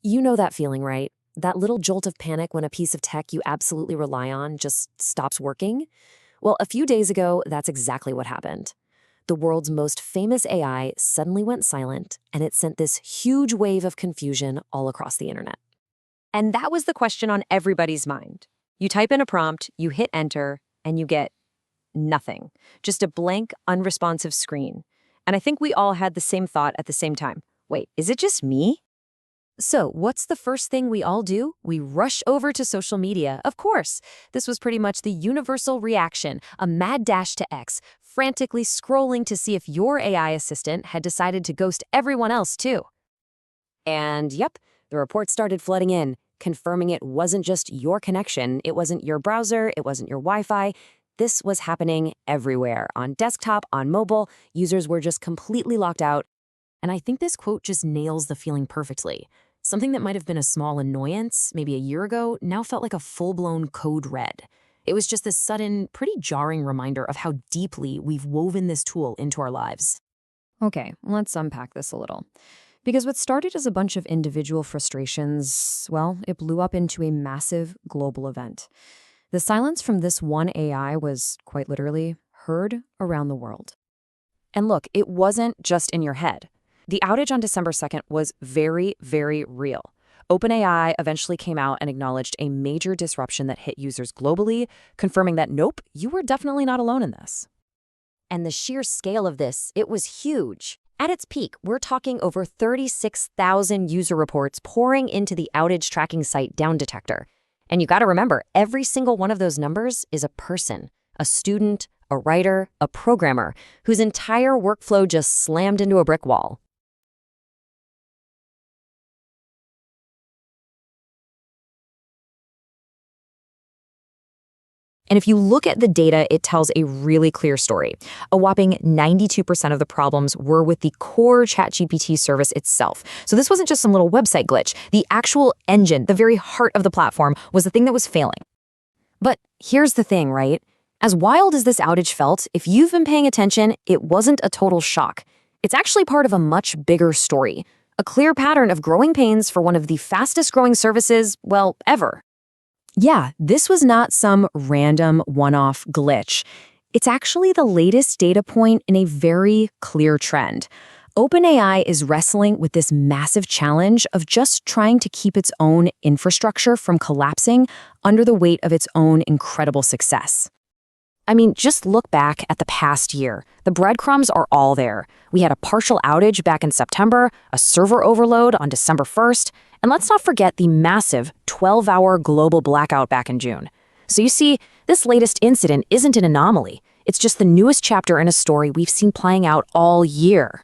You know that feeling, right? That little jolt of panic when a piece of tech you absolutely rely on just stops working? Well, a few days ago, that's exactly what happened. The world's most famous AI suddenly went silent, and it sent this huge wave of confusion all across the internet. And that was the question on everybody's mind. You type in a prompt, you hit enter, and you get nothing. Just a blank, unresponsive screen. And I think we all had the same thought at the same time. Wait, is it just me? So, what's the first thing we all do? We rush over to social media, of course. This was pretty much the universal reaction, a mad dash to X, frantically scrolling to see if your AI assistant had decided to ghost everyone else too. And yep, the reports started flooding in, confirming it wasn't just your connection, it wasn't your browser, it wasn't your Wi-Fi. This was happening everywhere. On desktop, on mobile, users were just completely locked out. And I think this quote just nails the feeling perfectly. Something that might have been a small annoyance maybe a year ago now felt like a full-blown code red. It was just this sudden, pretty jarring reminder of how deeply we've woven this tool into our lives. Okay, let's unpack this a little. Because what started as a bunch of individual frustrations, well, it blew up into a massive global event. The silence from this one AI was, quite literally, heard around the world. And look, it wasn't just in your head. The outage on December 2nd was very, very real. OpenAI eventually came out and acknowledged a major disruption that hit users globally, confirming that, nope, you were definitely not alone in this. And the sheer scale of this, it was huge. At its peak, we're talking over 36,000 user reports pouring into the outage tracking site Downdetector. And you gotta remember, every single one of those numbers is a person, a student, a writer, a programmer, whose entire workflow just slammed into a brick wall. And if you look at the data, it tells a really clear story. A whopping 92% of the problems were with the core ChatGPT service itself. So this wasn't just some little website glitch. The actual engine, the very heart of the platform, was the thing that was failing. But here's the thing, right? As wild as this outage felt, if you've been paying attention, it wasn't a total shock. It's actually part of a much bigger story. A clear pattern of growing pains for one of the fastest growing services, well, ever. Yeah, this was not some random one-off glitch. It's actually the latest data point in a very clear trend. OpenAI is wrestling with this massive challenge of just trying to keep its own infrastructure from collapsing under the weight of its own incredible success. I mean, just look back at the past year. The breadcrumbs are all there. We had a partial outage back in September, a server overload on December 1st, and let's not forget the massive 12-hour global blackout back in June. So you see, this latest incident isn't an anomaly. It's just the newest chapter in a story we've seen playing out all year.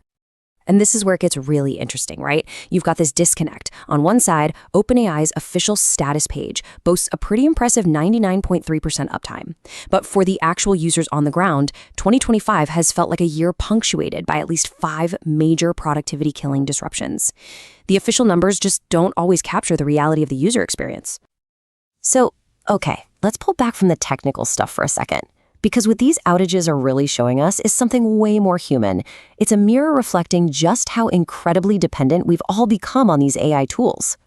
And this is where it gets really interesting, right? You've got this disconnect. On one side, OpenAI's official status page boasts a pretty impressive 99.3% uptime. But for the actual users on the ground, 2025 has felt like a year punctuated by at least 5 major productivity-killing disruptions. The official numbers just don't always capture the reality of the user experience. So, okay, let's pull back from the technical stuff for a second. Because what these outages are really showing us is something way more human. It's a mirror reflecting just how incredibly dependent we've all become on these AI tools.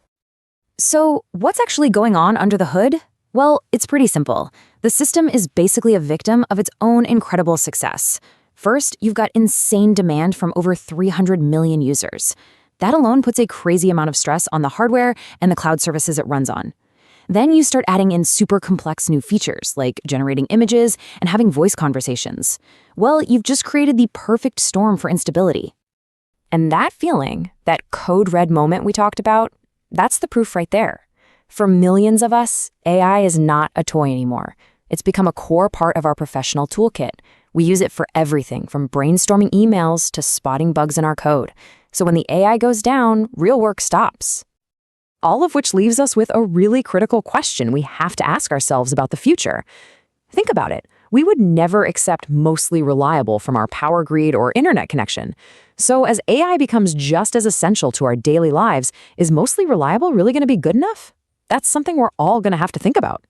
So, what's actually going on under the hood? Well, it's pretty simple. The system is basically a victim of its own incredible success. First, you've got insane demand from over 300 million users. That alone puts a crazy amount of stress on the hardware and the cloud services it runs on. Then you start adding in super complex new features, like generating images and having voice conversations. Well, you've just created the perfect storm for instability. And that feeling, that code red moment we talked about, that's the proof right there. For millions of us, AI is not a toy anymore. It's become a core part of our professional toolkit. We use it for everything from brainstorming emails to spotting bugs in our code. So when the AI goes down, real work stops. All of which leaves us with a really critical question we have to ask ourselves about the future. Think about it. We would never accept mostly reliable from our power grid or internet connection. So as AI becomes just as essential to our daily lives, is mostly reliable really going to be good enough? That's something we're all going to have to think about.